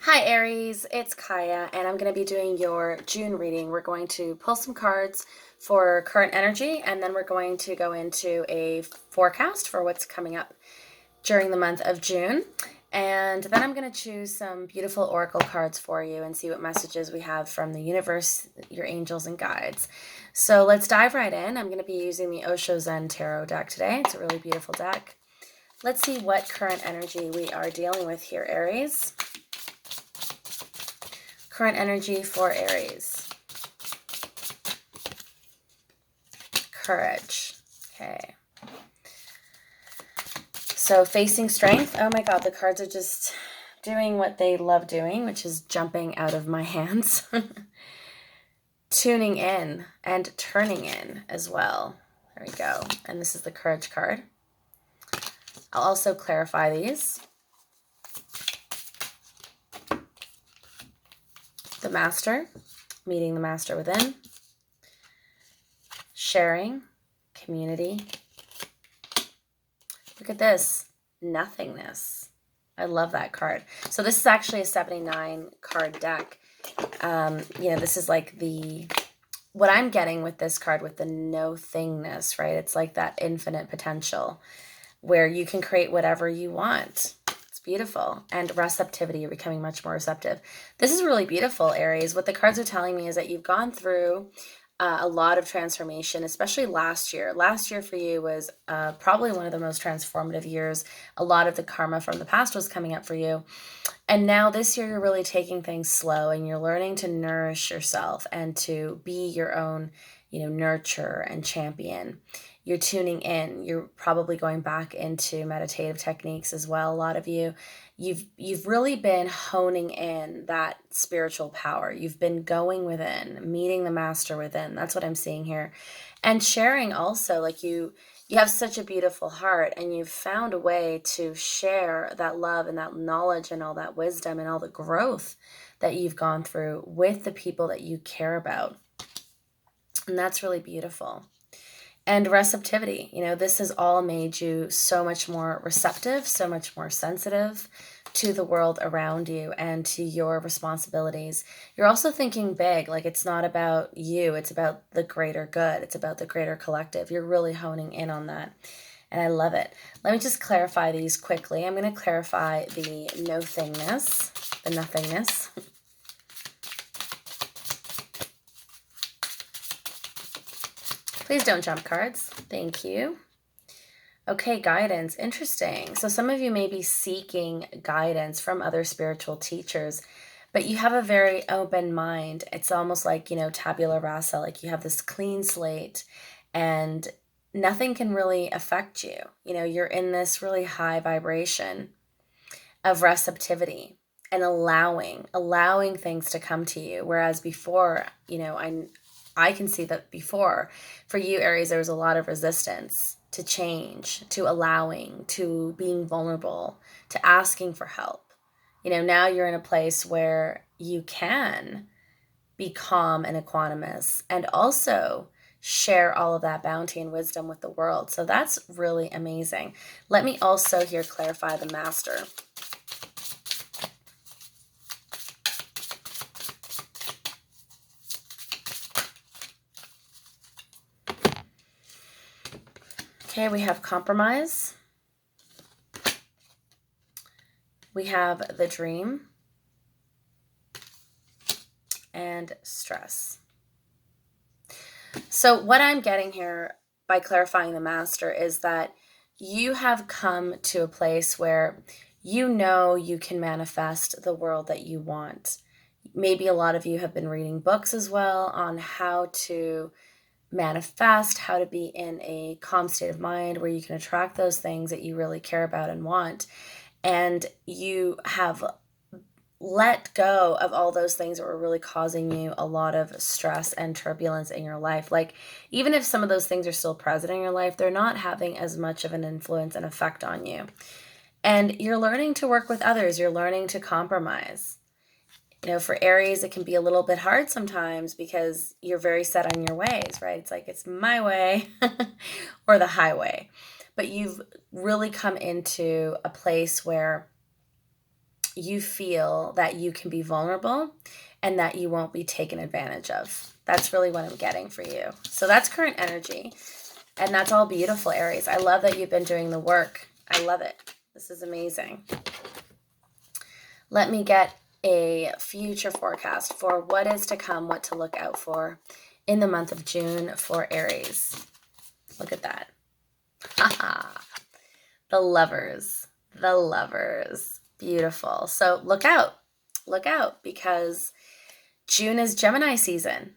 Hi Aries, it's Kaya, and I'm going to be doing your June reading. We're going to pull some cards for current energy, and then we're going to go into a forecast for what's coming up during the month of June. And then I'm going to choose some beautiful oracle cards for you and see what messages we have from the universe, your angels, and guides. So let's dive right in. I'm going to be using the Osho Zen Tarot deck today. It's a really beautiful deck. Let's see what current energy we are dealing with here, Aries. Current energy for Aries. Courage. Okay. So facing strength. Oh my God, the cards are just doing what they love doing, which is jumping out of my hands. Tuning in and turning in as well. There we go. And this is the courage card. I'll also clarify these. The master, meeting the master within. Sharing, community. Look at this, nothingness. I love that card. So this is actually a 79 card deck. This is like what I'm getting with this card with the no thingness, right? It's like that infinite potential where you can create whatever you want. It's beautiful. And receptivity, you're becoming much more receptive. This is really beautiful, Aries. What the cards are telling me is that you've gone through a lot of transformation, especially last year. Last year for you was probably one of the most transformative years. A lot of the karma from the past was coming up for you. And now this year, you're really taking things slow and you're learning to nourish yourself and to be your own, nurture and champion. You're tuning in. You're probably going back into meditative techniques as well. A lot of you, you've really been honing in that spiritual power. You've been going within, meeting the master within. That's what I'm seeing here. And sharing also, like you have such a beautiful heart and you've found a way to share that love and that knowledge and all that wisdom and all the growth that you've gone through with the people that you care about. And that's really beautiful. And receptivity, this has all made you so much more receptive, so much more sensitive to the world around you and to your responsibilities. You're also thinking big, like it's not about you, it's about the greater good, it's about the greater collective. You're really honing in on that. And I love it. Let me just clarify these quickly. I'm going to clarify the the nothingness. Please don't jump cards. Thank you. Okay, guidance. Interesting. So some of you may be seeking guidance from other spiritual teachers, but you have a very open mind. It's almost like, tabula rasa, like you have this clean slate and nothing can really affect you. You're in this really high vibration of receptivity and allowing things to come to you. Whereas before, I can see that before for you, Aries, there was a lot of resistance to change, to allowing, to being vulnerable, to asking for help. Now you're in a place where you can be calm and equanimous and also share all of that bounty and wisdom with the world. So that's really amazing. Let me also here clarify the master. Okay, we have compromise. We have the dream and stress. So what I'm getting here by clarifying the master is that you have come to a place where you can manifest the world that you want. Maybe a lot of you have been reading books as well on how to manifest, how to be in a calm state of mind where you can attract those things that you really care about and want. And you have let go of all those things that were really causing you a lot of stress and turbulence in your life. Like, even if some of those things are still present in your life, they're not having as much of an influence and effect on you. And you're learning to work with others. You're learning to compromise. For Aries, it can be a little bit hard sometimes because you're very set on your ways, right? It's like, it's my way or the highway. But you've really come into a place where you feel that you can be vulnerable and that you won't be taken advantage of. That's really what I'm getting for you. So that's current energy. And that's all beautiful, Aries. I love that you've been doing the work. I love it. This is amazing. Let me get a future forecast for what is to come, what to look out for in the month of June for Aries. Look at that. The lovers. The lovers. Beautiful. So look out. Look out, because June is Gemini season.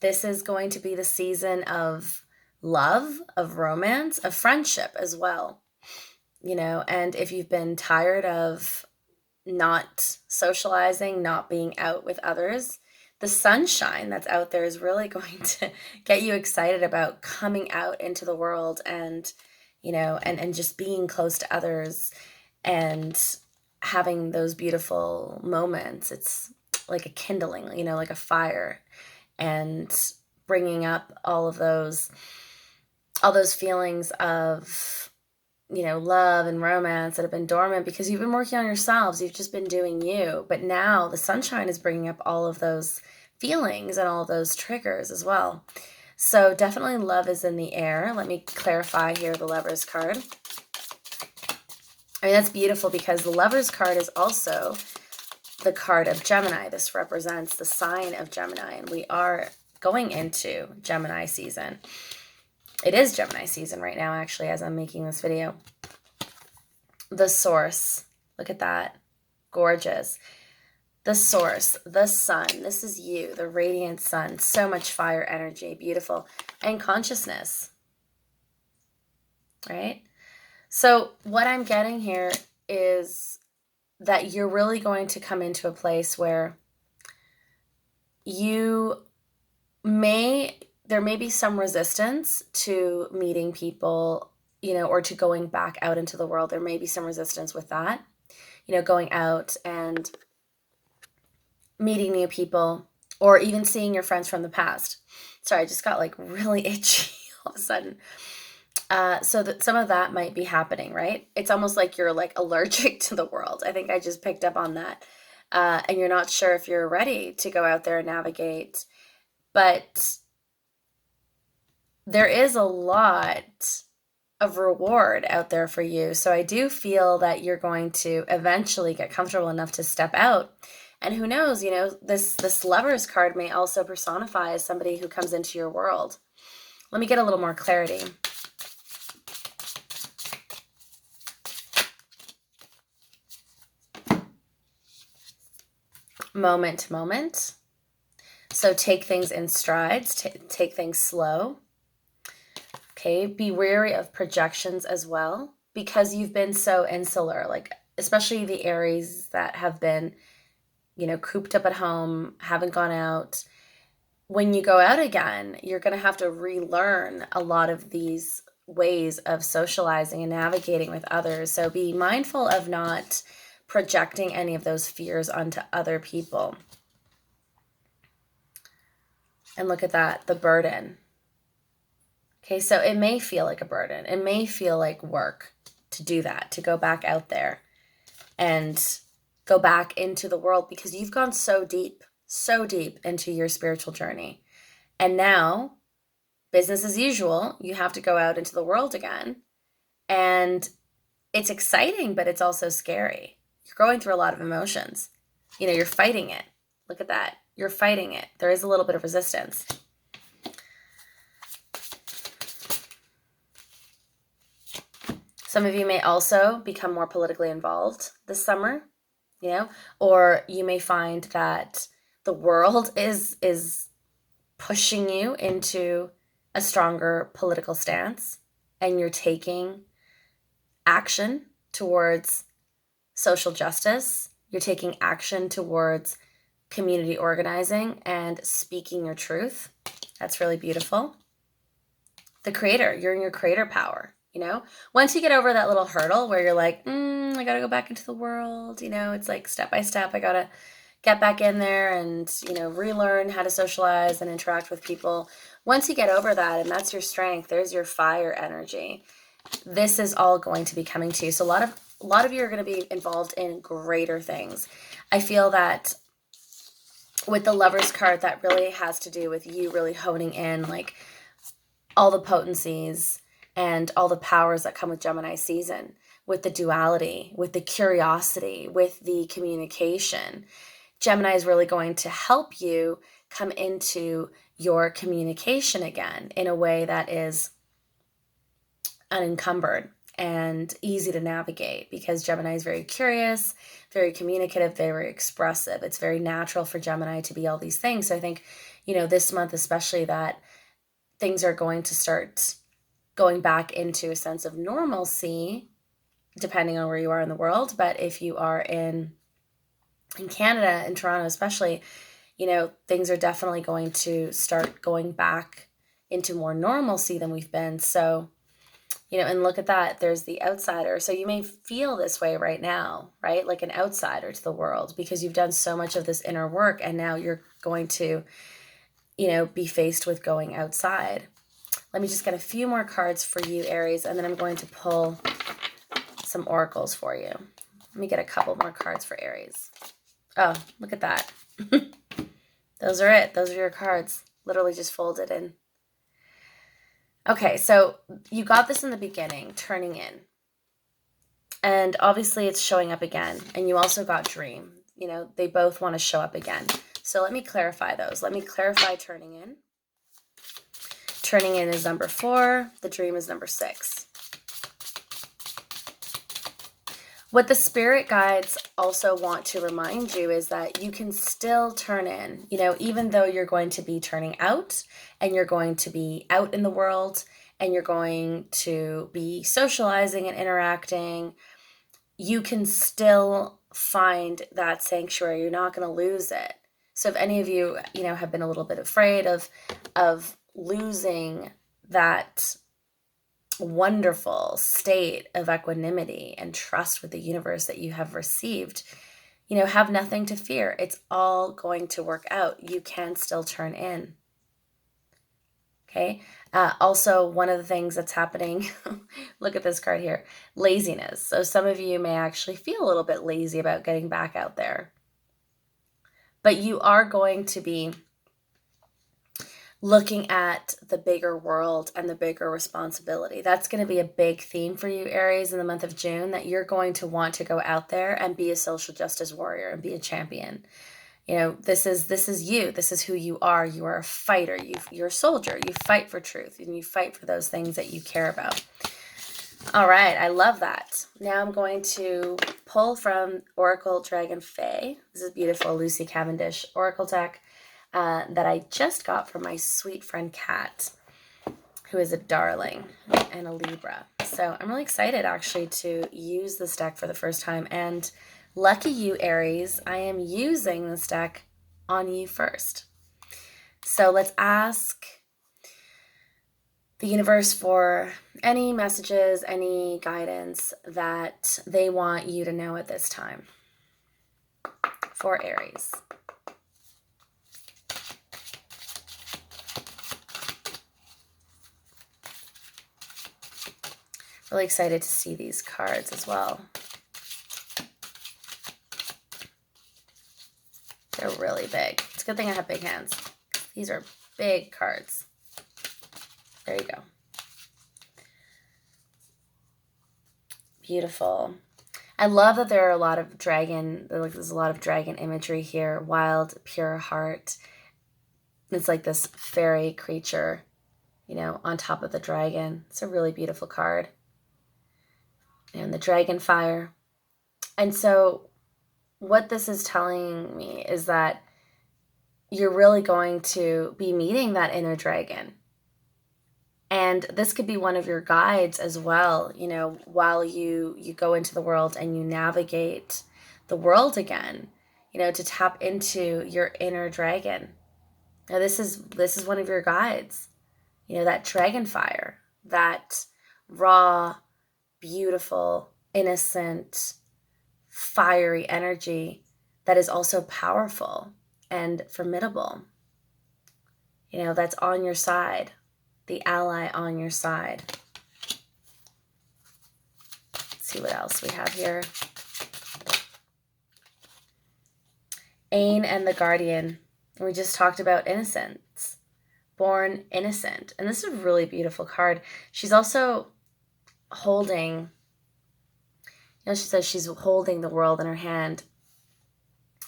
This is going to be the season of love, of romance, of friendship as well. You know, and if you've been tired of not socializing, not being out with others, the sunshine that's out there is really going to get you excited about coming out into the world and, you know, and just being close to others and having those beautiful moments. It's like a kindling, you know, like a fire, and bringing up all those feelings of, you know, love and romance that have been dormant because you've been working on yourselves. You've just been doing you. But now the sunshine is bringing up all of those feelings and all of those triggers as well. So definitely love is in the air. Let me clarify here the Lovers card. I mean, that's beautiful because the Lovers card is also the card of Gemini. This represents the sign of Gemini, and we are going into Gemini season. It is Gemini season right now, actually, as I'm making this video. The Source. Look at that. Gorgeous. The Source, the sun. This is you, the radiant sun. So much fire energy. Beautiful. And consciousness. Right? So what I'm getting here is that you're really going to come into a place where there may be some resistance to meeting people, you know, or to going back out into the world. There may be some resistance with that, you know, going out and meeting new people, or even seeing your friends from the past. Sorry, I just got like really itchy all of a sudden. So that some of that might be happening, right? It's almost like you're like allergic to the world. I think I just picked up on that. And you're not sure if you're ready to go out there and navigate. But there is a lot of reward out there for you. So I do feel that you're going to eventually get comfortable enough to step out. And who knows, you know, this Lovers card may also personify as somebody who comes into your world. Let me get a little more clarity. Moment to moment. So take things in strides, take things slow. Okay, be wary of projections as well, because you've been so insular, like especially the Aries that have been, you know, cooped up at home, haven't gone out. When you go out again, you're going to have to relearn a lot of these ways of socializing and navigating with others. So be mindful of not projecting any of those fears onto other people. And look at that, the burden. Okay, so it may feel like a burden. It may feel like work to do that, to go back out there and go back into the world, because you've gone so deep into your spiritual journey. And now, business as usual, you have to go out into the world again. And it's exciting, but it's also scary. You're going through a lot of emotions. You know, you're fighting it. Look at that. You're fighting it. There is a little bit of resistance. Some of you may also become more politically involved this summer, you know, or you may find that the world is pushing you into a stronger political stance, and you're taking action towards social justice. You're taking action towards community organizing and speaking your truth. That's really beautiful. The creator, you're in your creator power, you know? Once you get over that little hurdle where you're like, I gotta go back into the world, you know, it's like step by step, I gotta get back in there and, you know, relearn how to socialize and interact with people. Once you get over that, and that's your strength, there's your fire energy. This is all going to be coming to you. So a lot of a lot of you are going to be involved in greater things. I feel that with the Lovers card, that really has to do with you really honing in like all the potencies and all the powers that come with Gemini season, with the duality, with the curiosity, with the communication. Gemini is really going to help you come into your communication again in a way that is unencumbered and easy to navigate, because Gemini is very curious, very communicative, very expressive. It's very natural for Gemini to be all these things. So I think, this month especially, that things are going to start going back into a sense of normalcy, depending on where you are in the world. But if you are in Canada, in Toronto especially, things are definitely going to start going back into more normalcy than we've been. So, and look at that, there's the outsider. So you may feel this way right now, right? Like an outsider to the world, because you've done so much of this inner work, and now you're going to, be faced with going outside. Let me just get a few more cards for you, Aries, and then I'm going to pull some oracles for you. Let me get a couple more cards for Aries. Oh, look at that. Those are it. Those are your cards. Literally just folded in. Okay, so you got this in the beginning, turning in. And obviously it's showing up again. And you also got dream. They both want to show up again. So let me clarify those. Let me clarify turning in. Turning in is number 4. The dream is number 6. What the spirit guides also want to remind you is that you can still turn in, even though you're going to be turning out, and you're going to be out in the world, and you're going to be socializing and interacting, you can still find that sanctuary. You're not going to lose it. So if any of you, have been a little bit afraid of losing that wonderful state of equanimity and trust with the universe that you have received, have nothing to fear. It's all going to work out. You can still turn in. Okay. Also, one of the things that's happening, look at this card here, laziness. So some of you may actually feel a little bit lazy about getting back out there, but you are going to be looking at the bigger world and the bigger responsibility. That's going to be a big theme for you, Aries, in the month of June, that you're going to want to go out there and be a social justice warrior and be a champion. This is you. This is who you are. You are a fighter. You're a soldier. You fight for truth, and you fight for those things that you care about. All right. I love that. Now I'm going to pull from Oracle Dragon Fae. This is beautiful Lucy Cavendish Oracle deck that I just got from my sweet friend Kat, who is a darling and a Libra. So I'm really excited actually to use this deck for the first time. And lucky you, Aries, I am using this deck on you first. So let's ask the universe for any messages, any guidance that they want you to know at this time for Aries. Really excited to see these cards as well. They're really big. It's a good thing I have big hands. These are big cards. There you go. Beautiful. I love that there are a lot of dragon, there's a lot of dragon imagery here. Wild, pure heart. It's like this fairy creature, on top of the dragon. It's a really beautiful card. And the dragon fire. And so what this is telling me is that you're really going to be meeting that inner dragon. And this could be one of your guides as well, while you go into the world and you navigate the world again, to tap into your inner dragon. Now this is one of your guides, that dragon fire, that raw, beautiful, innocent, fiery energy that is also powerful and formidable, that's on your side, the ally on your side. Let's see what else we have here. Ain and the Guardian. We just talked about innocence. Born innocent. And this is a really beautiful card. She's also holding, she says she's holding the world in her hand.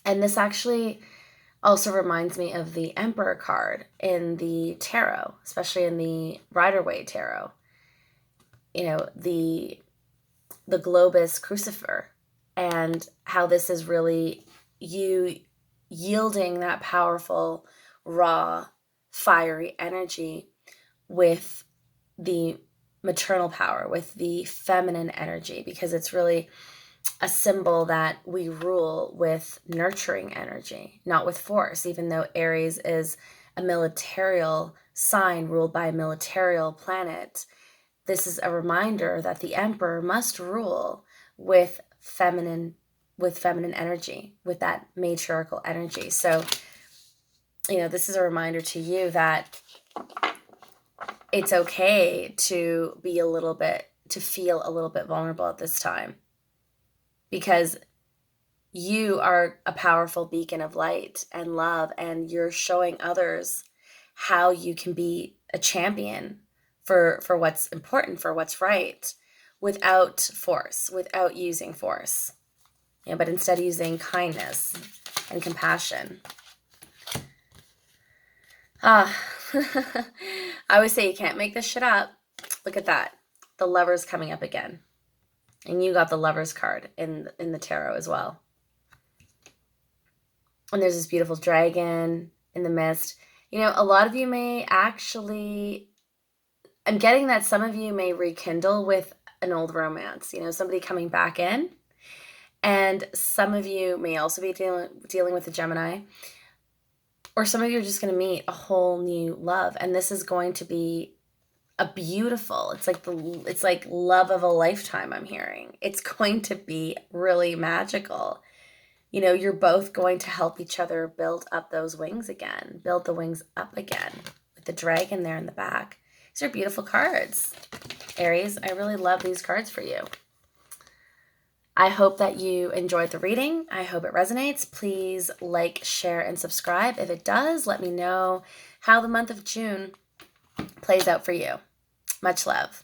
And this actually also reminds me of the Emperor card in the tarot, especially in the Rider-Waite tarot. The Globus Crucifer, and how this is really you yielding that powerful, raw, fiery energy with the maternal power, with the feminine energy, because it's really a symbol that we rule with nurturing energy, not with force, even though Aries is a militarial sign ruled by a militarial planet. This is a reminder that the Emperor must rule with feminine energy, with that matriarchal energy. So, this is a reminder to you that it's okay to feel a little bit vulnerable at this time, because you are a powerful beacon of light and love, and you're showing others how you can be a champion for what's important, for what's right, without force, without using force, but instead using kindness and compassion. I always say you can't make this shit up. Look at that. The Lover's coming up again. And you got the Lover's card in the tarot as well. And there's this beautiful dragon in the mist. A lot of you may actually, I'm getting that some of you may rekindle with an old romance, somebody coming back in. And some of you may also be dealing with a Gemini. Or some of you are just going to meet a whole new love. And this is going to be a beautiful, it's like love of a lifetime, I'm hearing. It's going to be really magical. You're both going to help each other build up those wings again, build the wings up again with the dragon there in the back. These are beautiful cards. Aries, I really love these cards for you. I hope that you enjoyed the reading. I hope it resonates. Please like, share, and subscribe. If it does, let me know how the month of June plays out for you. Much love.